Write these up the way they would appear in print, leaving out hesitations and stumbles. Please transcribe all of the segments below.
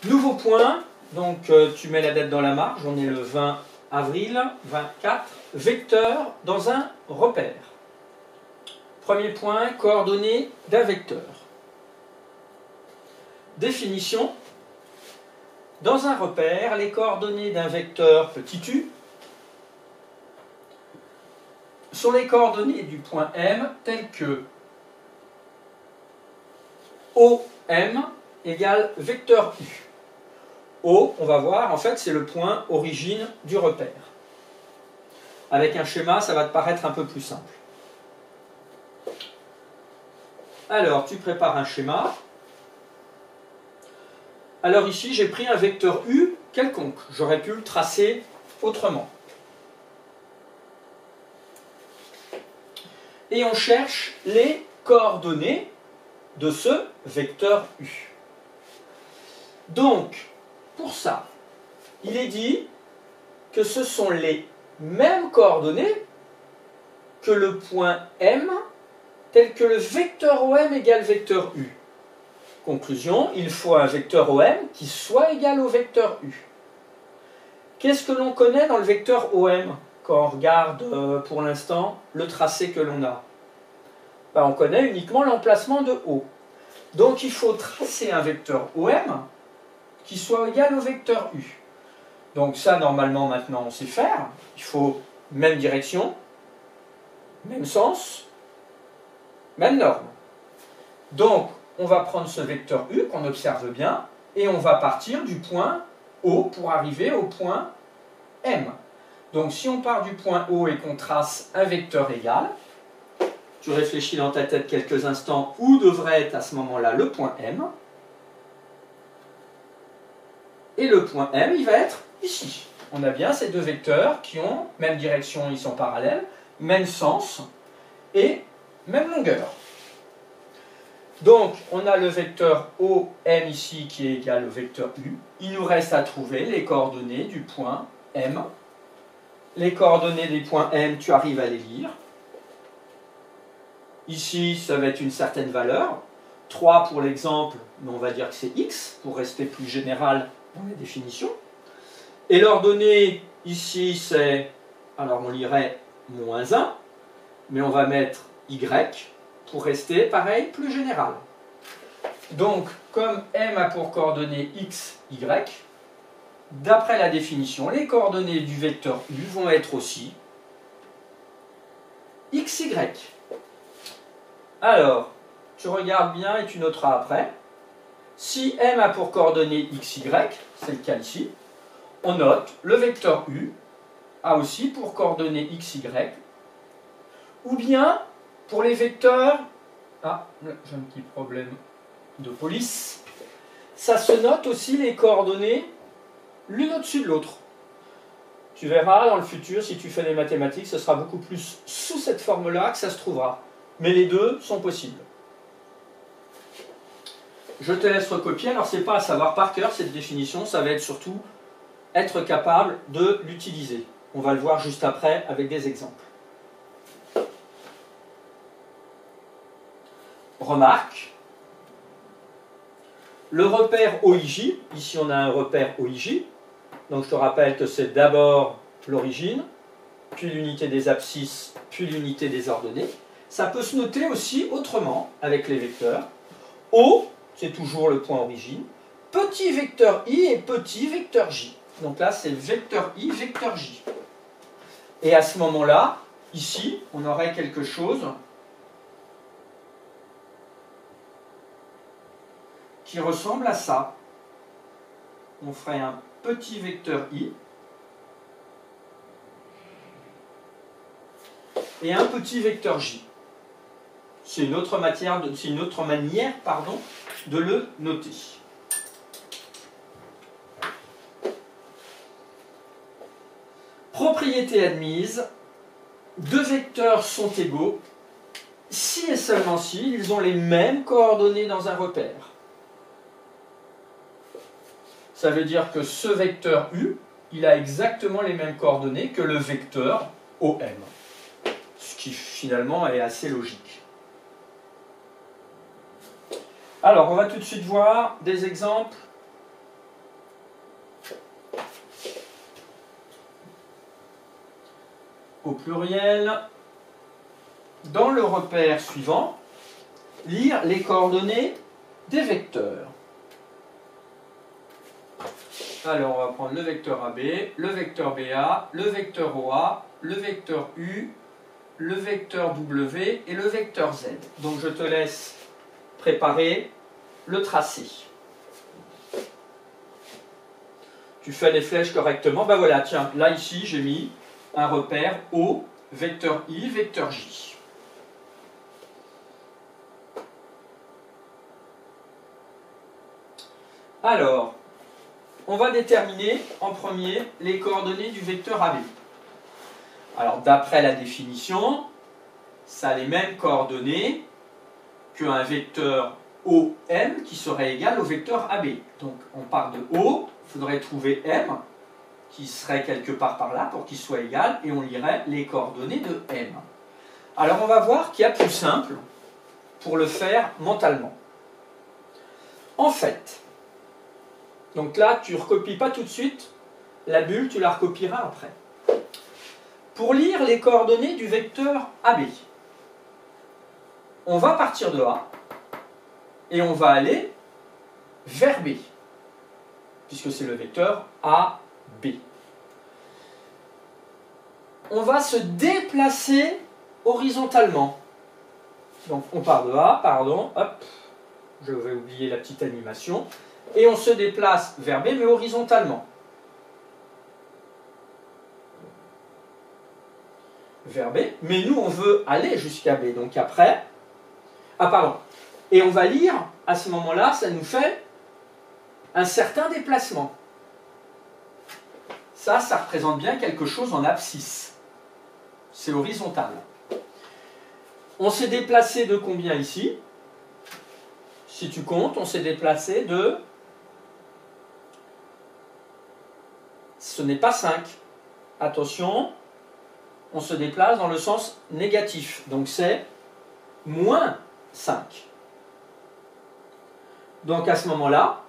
Nouveau point, donc tu mets la date dans la marge, on est le 20 avril 24, vecteur dans un repère. Premier point, coordonnées d'un vecteur. Définition. Dans un repère, les coordonnées d'un vecteur petit u sont les coordonnées du point M telles que OM égale vecteur U. O, on va voir, en fait, c'est le point origine du repère. Avec un schéma, ça va te paraître un peu plus simple. Alors, tu prépares un schéma. Alors ici, j'ai pris un vecteur U quelconque. J'aurais pu le tracer autrement. Et on cherche les coordonnées de ce vecteur U. Donc, pour ça, il est dit que ce sont les mêmes coordonnées que le point M, tel que le vecteur OM égale vecteur U. Conclusion, il faut un vecteur OM qui soit égal au vecteur U. Qu'est-ce que l'on connaît dans le vecteur OM quand on regarde pour l'instant le tracé que l'on a? Ben, on connaît uniquement l'emplacement de O. Donc il faut tracer un vecteur OM qui soit égal au vecteur U. Donc ça, normalement, maintenant, on sait faire. Il faut même direction, même sens, même norme. Donc, on va prendre ce vecteur U qu'on observe bien et on va partir du point O pour arriver au point M. Donc, si on part du point O et qu'on trace un vecteur égal, tu réfléchis dans ta tête quelques instants où devrait être à ce moment-là le point M. Et le point M, il va être ici. On a bien ces deux vecteurs qui ont même direction, ils sont parallèles, même sens et même longueur. Donc, on a le vecteur OM ici qui est égal au vecteur U. Il nous reste à trouver les coordonnées du point M. Les coordonnées des points M, tu arrives à les lire. Ici, ça va être une certaine valeur. 3 pour l'exemple, mais on va dire que c'est X, pour rester plus général dans les définitions. Et l'ordonnée, ici, c'est, alors on lirait moins 1, mais on va mettre Y pour rester, pareil, plus général. Donc, comme M a pour coordonnées X, Y, d'après la définition, les coordonnées du vecteur U vont être aussi XY. Alors, tu regardes bien et tu noteras après. Si M a pour coordonnées XY, c'est le cas ici, on note le vecteur U a aussi pour coordonnées XY, ou bien pour les vecteurs, ah, j'ai un petit problème de police, ça se note aussi les coordonnées l'une au-dessus de l'autre. Tu verras dans le futur, si tu fais des mathématiques, ce sera beaucoup plus sous cette forme-là que ça se trouvera. Mais les deux sont possibles. Je te laisse recopier. Alors, ce n'est pas à savoir par cœur cette définition, ça va être surtout être capable de l'utiliser. On va le voir juste après avec des exemples. Remarque. Le repère OIJ, ici on a un repère OIJ, donc je te rappelle que c'est d'abord l'origine, puis l'unité des abscisses, puis l'unité des ordonnées. Ça peut se noter aussi autrement avec les vecteurs. O, c'est toujours le point origine, petit vecteur I et petit vecteur J. Donc là, c'est vecteur I, vecteur J. Et à ce moment-là, ici, on aurait quelque chose qui ressemble à ça. On ferait un petit vecteur I et un petit vecteur J. C'est une autre manière de le noter. Propriété admise, deux vecteurs sont égaux si et seulement si ils ont les mêmes coordonnées dans un repère. Ça veut dire que ce vecteur U, il a exactement les mêmes coordonnées que le vecteur OM. Ce qui finalement est assez logique. Alors, on va tout de suite voir des exemples au pluriel, dans le repère suivant, lire les coordonnées des vecteurs. Alors, on va prendre le vecteur AB, le vecteur BA, le vecteur OA, le vecteur U, le vecteur W et le vecteur Z. Donc, je te laisse préparer le tracé. Tu fais les flèches correctement. Ben voilà, tiens, là, ici, j'ai mis un repère O, vecteur I, vecteur J. Alors, on va déterminer en premier les coordonnées du vecteur AB. Alors, d'après la définition, ça a les mêmes coordonnées qu'un vecteur OM qui serait égal au vecteur AB. Donc, on part de O, il faudrait trouver M qui serait quelque part par là pour qu'il soit égal et on lirait les coordonnées de M. Alors, on va voir qu'il y a plus simple pour le faire mentalement. En fait, donc là, tu ne recopies pas tout de suite, la bulle, tu la recopieras après. Pour lire les coordonnées du vecteur AB, on va partir de A et on va aller vers B, puisque c'est le vecteur AB. On va se déplacer horizontalement. Donc on part de A, pardon, hop, je vais oublier la petite animation. Et on se déplace vers B, mais horizontalement. Vers B, mais nous on veut aller jusqu'à B, donc après... Ah pardon. Et on va lire, à ce moment-là, ça nous fait un certain déplacement. Ça représente bien quelque chose en abscisse. C'est horizontal. On s'est déplacé de combien ici? Si tu comptes, on s'est déplacé de... Ce n'est pas 5. Attention, on se déplace dans le sens négatif. Donc c'est moins 5. Donc à ce moment-là,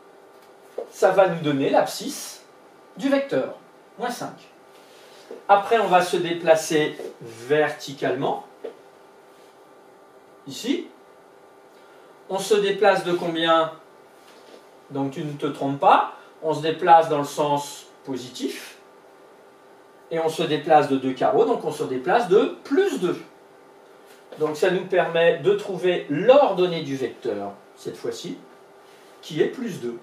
ça va nous donner l'abscisse du vecteur, moins 5. Après, on va se déplacer verticalement. Ici. On se déplace de combien? Donc tu ne te trompes pas. On se déplace dans le sens positif. Et on se déplace de 2 carreaux, donc on se déplace de plus 2. Donc ça nous permet de trouver l'ordonnée du vecteur, cette fois-ci, qui est plus 2.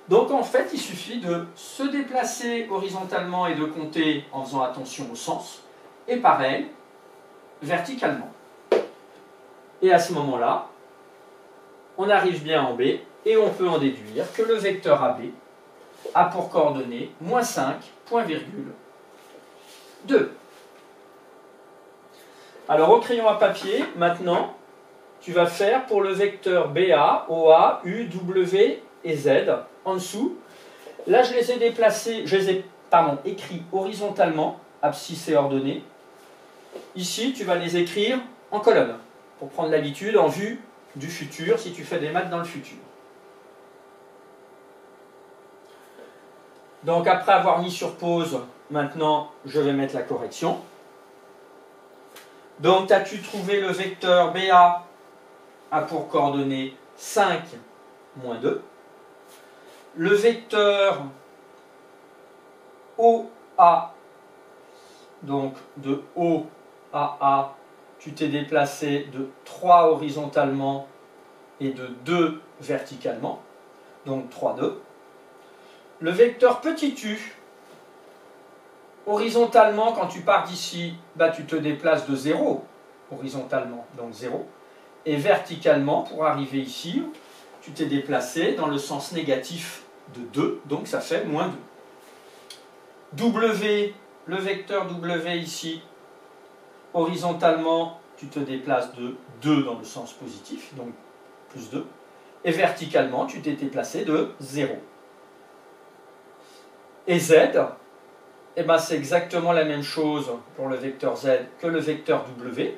Donc en fait, il suffit de se déplacer horizontalement et de compter en faisant attention au sens. Et pareil, verticalement. Et à ce moment-là, on arrive bien en B et on peut en déduire que le vecteur AB a pour coordonnée moins 5, point virgule, 2. Alors au crayon à papier, maintenant, tu vas faire pour le vecteur BA, OA, U, W et Z en dessous. Là, je les ai déplacés, écrits horizontalement, abscisse et ordonnée. Ici, tu vas les écrire en colonne, pour prendre l'habitude en vue du futur, si tu fais des maths dans le futur. Donc après avoir mis sur pause, maintenant je vais mettre la correction. Donc as-tu trouvé le vecteur BA a pour coordonnée 5, moins 2. Le vecteur OA, donc de O à A, tu t'es déplacé de 3 horizontalement et de 2 verticalement, donc 3, 2. Le vecteur petit u, horizontalement, quand tu pars d'ici, bah, tu te déplaces de 0, horizontalement, donc 0. Et verticalement, pour arriver ici, tu t'es déplacé dans le sens négatif de 2, donc ça fait moins 2. W, le vecteur W ici, horizontalement, tu te déplaces de 2 dans le sens positif, donc plus 2. Et verticalement, tu t'es déplacé de 0. Et Z, eh ben c'est exactement la même chose pour le vecteur Z que le vecteur W.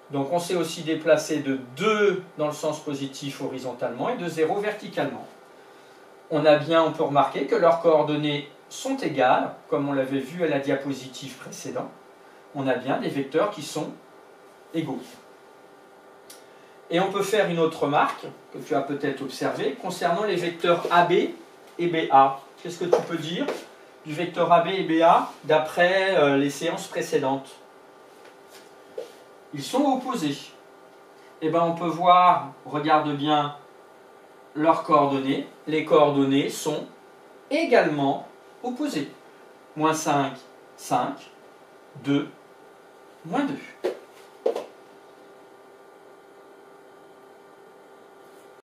Donc on s'est aussi déplacé de 2 dans le sens positif horizontalement et de 0 verticalement. On peut remarquer que leurs coordonnées sont égales, comme on l'avait vu à la diapositive précédente. on a bien des vecteurs qui sont égaux. Et on peut faire une autre remarque, que tu as peut-être observée, concernant les vecteurs AB et BA. Qu'est-ce que tu peux dire du vecteur AB et BA d'après les séances précédentes? Ils sont opposés. Eh bien, on peut voir, regarde bien leurs coordonnées. Les coordonnées sont également opposées. -5, 5, 2, -2.